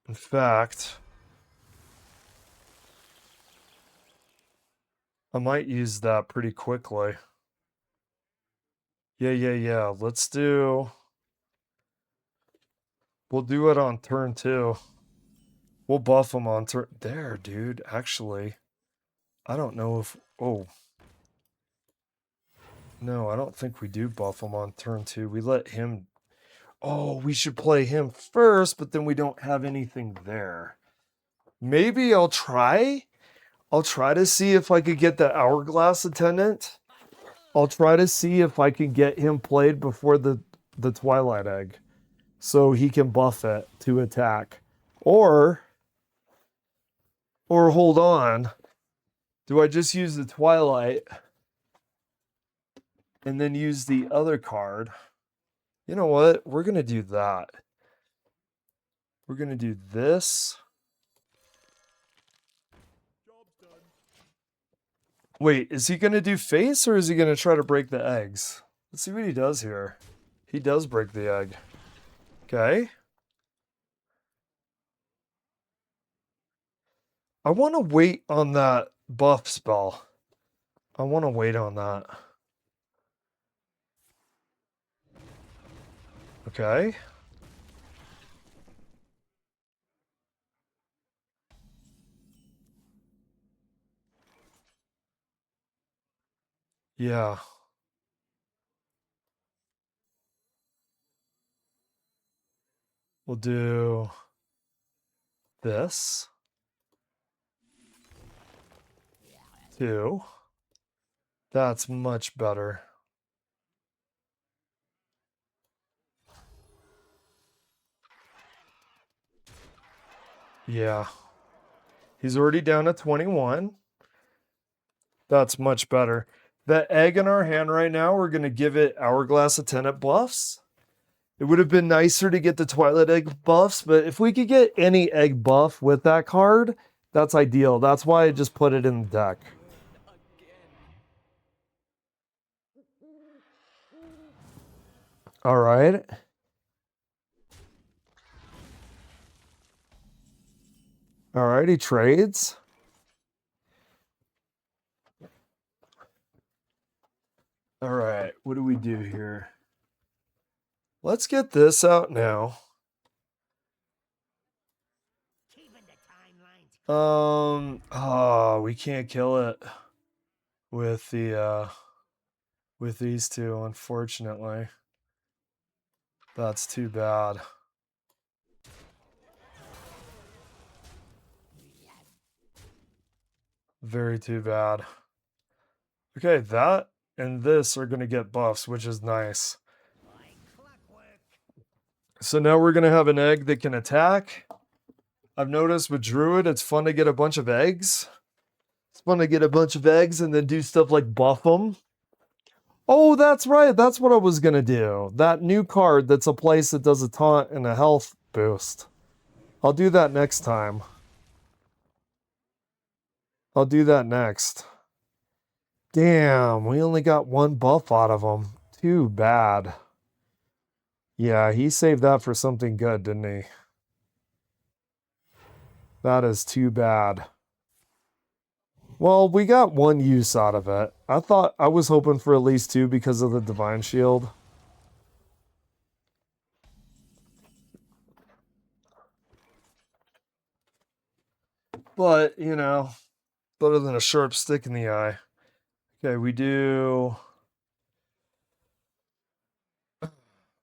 In fact, I might use that pretty quickly. Yeah. We'll do it on turn 2. We'll buff them on turn. There, dude. Actually, I don't know if. Oh. No, I don't think we do buff him on turn 2. We let him. Oh, we should play him first, but then we don't have anything there. Maybe I'll try. I'll try to see if I could get the Hourglass Attendant. I'll try to see if I can get him played before the Twilight Egg, so he can buff it to attack. Or hold on. Do I just use the Twilight and then use the other card? You know what? We're going to do that. We're going to do this. Wait, is he going to do face or is he going to try to break the eggs? Let's see what he does here. He does break the egg. Okay. I want to wait on that buff spell. I want to wait on that. Okay. Yeah. We'll do this. 2. That's much better. Yeah. He's already down to 21. That's much better. That egg in our hand right now, we're going to give it Hourglass Attendant buffs. It would have been nicer to get the Twilight Egg buffs, but if we could get any egg buff with that card, that's ideal. That's why I just put it in the deck. All right. All right, he trades. All right, what do we do here? Let's get this out now. We can't kill it with the with these two, unfortunately. That's too bad. Very too bad. Okay, that and this are going to get buffs, which is nice. So now we're going to have an egg that can attack. I've noticed with Druid, it's fun to get a bunch of eggs. It's fun to get a bunch of eggs and then do stuff like buff them. Oh, that's right. That's what I was going to do. That new card that's a place that does a taunt and a health boost. I'll do that next time. I'll do that next. Damn, we only got 1 buff out of him. Too bad. Yeah, he saved that for something good, didn't he? That is too bad. Well, we got one use out of it. I was hoping for at least two because of the Divine Shield. But, you know, better than a sharp stick in the eye. Okay, we do...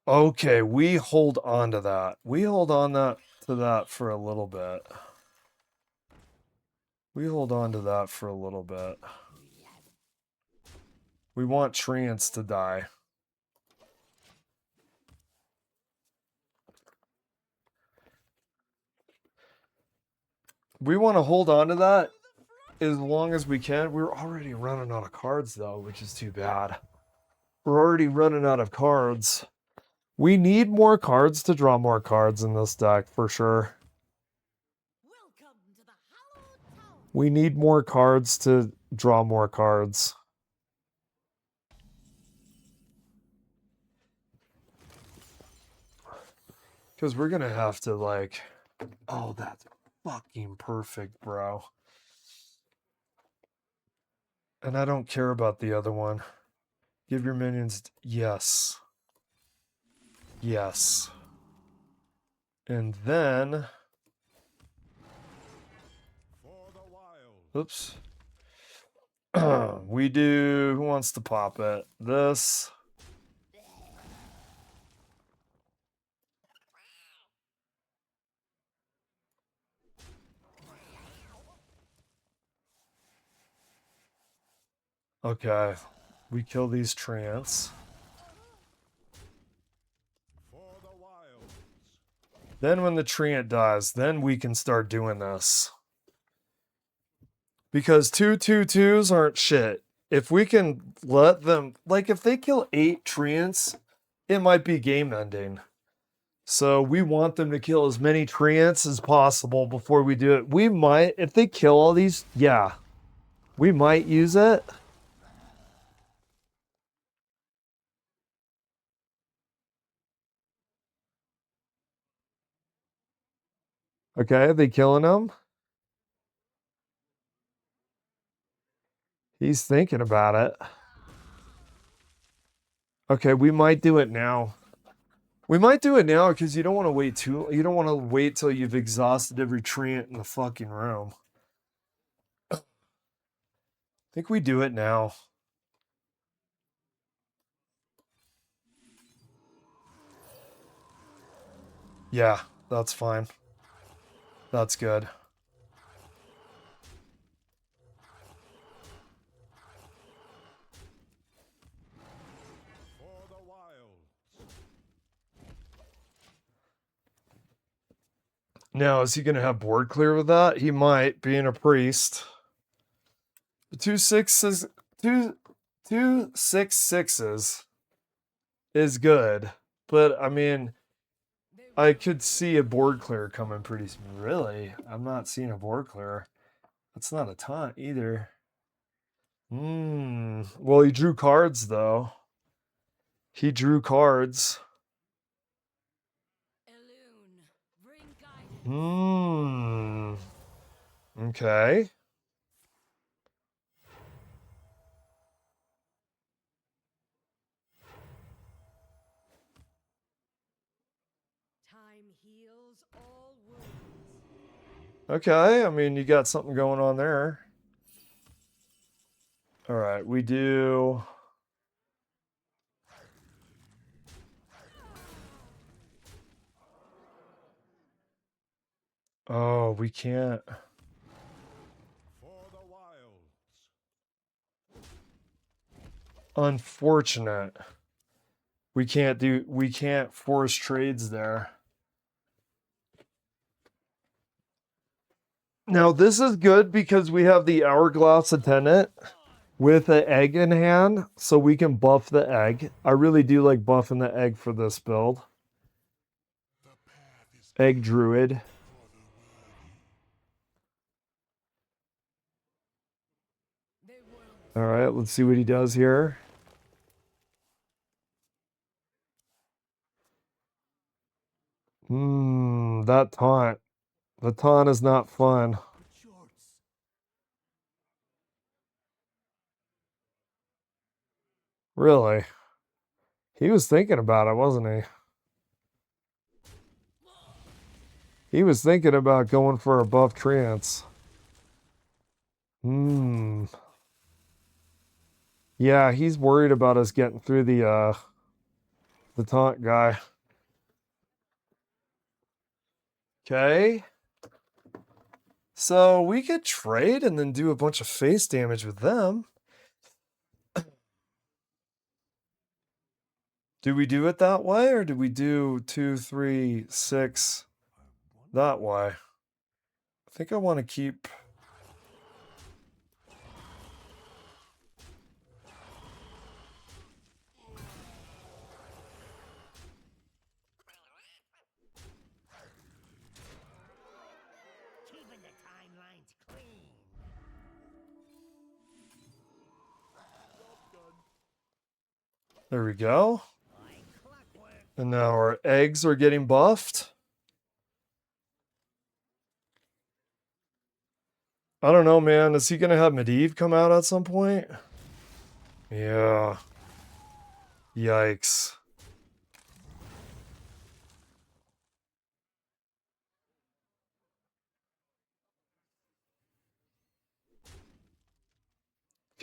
Okay, we hold on to that. We hold on to that for a little bit. We hold on to that for a little bit. We want Treants to die. We want to hold on to that as long as we can. We're already running out of cards, though, which is too bad. We're already running out of cards. We need more cards to draw more cards in this deck, for sure. We need more cards to draw more cards. Because we're going to have to, like... Oh, that's fucking perfect, bro. And I don't care about the other one. Give your minions... Yes. Yes. And then... Oops. We do... Who wants to pop it? This... Okay. We kill these Treants. Then when the Treant dies, then we can start doing this. Because 2/2/2s aren't shit. If we can let them... Like, if they kill 8 Treants, it might be game ending. So we want them to kill as many Treants as possible before we do it. We might... If they kill all these... Yeah. We might use it. Okay, are they killing him? He's thinking about it. Okay, we might do it now. We might do it now because you don't want to wait too... You don't want to wait till you've exhausted every treant in the fucking room. I think we do it now. Yeah, that's fine. That's good. Now, is he going to have board clear with that? He might, being a priest. 2 6s, 2 6 6s is good, but I mean, I could see a board clear coming pretty soon. Really? I'm not seeing a board clear. That's not a ton either. Well, he drew cards though. He drew cards. Okay. Okay, I mean, you got something going on there. All right, we do... Oh, we can't... Unfortunate. We can't force trades there. Now, this is good because we have the Hourglass Attendant with an egg in hand, so we can buff the egg. I really do like buffing the egg for this build. Egg Druid. All right, let's see what he does here. That taunt. The taunt is not fun. Really? He was thinking about it, wasn't he? He was thinking about going for a buff trance. Hmm. Yeah, he's worried about us getting through the taunt guy. Okay. So we could trade and then do a bunch of face damage with them. Do we do it that way, or do we do 2, 3, 6 that way? I think I want to keep. Keeping the timelines clean. There we go. Like clockwork. And now our eggs are getting buffed. I don't know, man. Is he going to have Medivh come out at some point? Yeah. Yikes.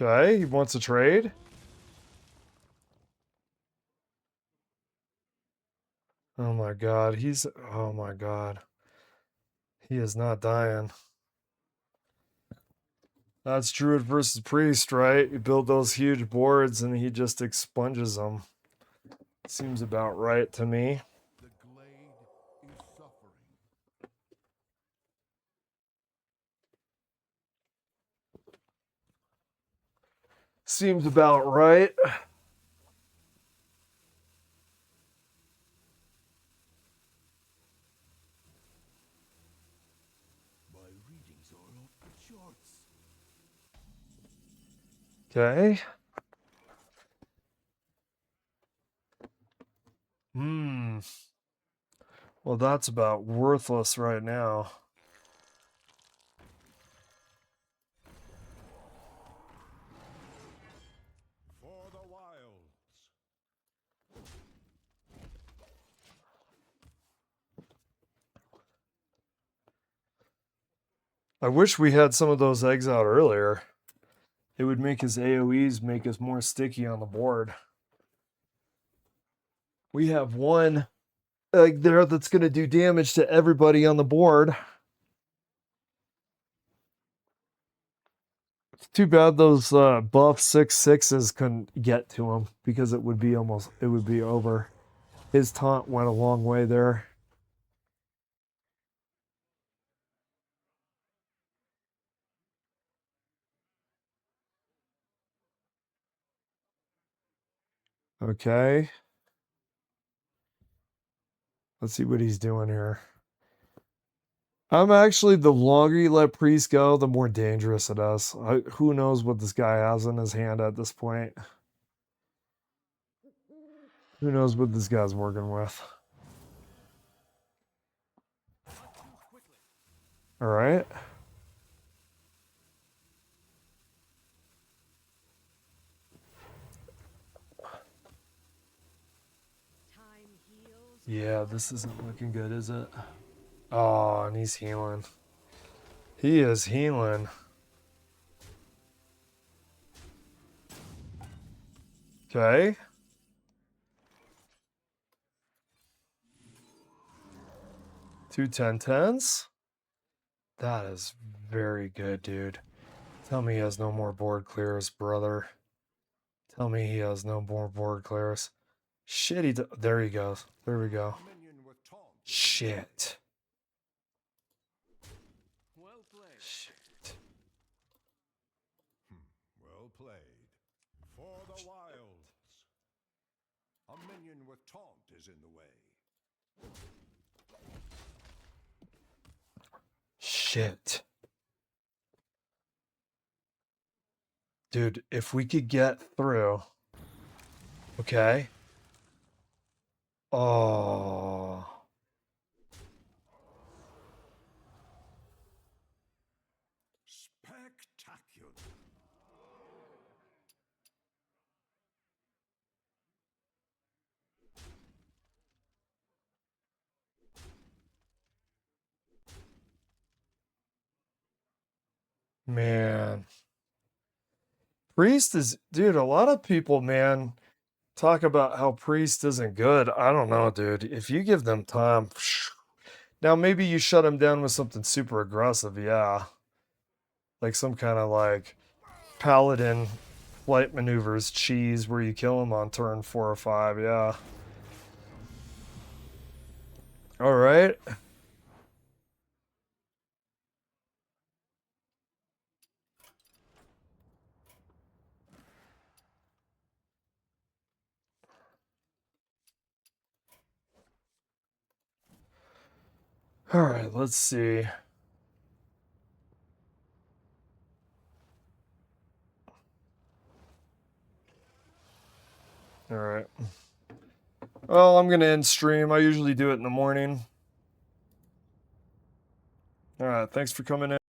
Okay, he wants a trade. Oh my god, oh my god. He is not dying. That's Druid versus Priest, right? You build those huge boards and he just expunges them. Seems about right to me. The glade is suffering. Seems about right. My readings are off the charts. Okay. Hmm. Well, that's about worthless right now. For the wilds. I wish we had some of those eggs out earlier. It would make his AoEs make us more sticky on the board. We have one egg there that's going to do damage to everybody on the board. It's too bad those buff 6/6s couldn't get to him because it would be over. His taunt went a long way there. Okay. Let's see what he's doing here. I'm actually, the longer you let Priest go, the more dangerous it is. Who knows what this guy has in his hand at this point? Who knows what this guy's working with? All right. Yeah, this isn't looking good, is it? Oh, and he's healing. He is healing. Okay. 2 10/10s. That is very good, dude. Tell me he has no more board clears, brother. Tell me he has no more board clears. Shit, there he goes. There we go. Minion with taunt. Shit. Well played. Shit. Well played. For the wilds. A minion with taunt is in the way. Shit. Dude, if we could get through. Okay. Oh. Spectacular. Man. Priest is, dude, a lot of people, man, talk about how Priest isn't good. I don't know, dude. If you give them time, now maybe you shut him down with something super aggressive, yeah. Like some kind of like paladin flight maneuvers cheese where you kill him on turn 4 or 5, yeah. All right. All right, let's see. All right. Well, I'm going to end stream. I usually do it in the morning. All right, thanks for coming in.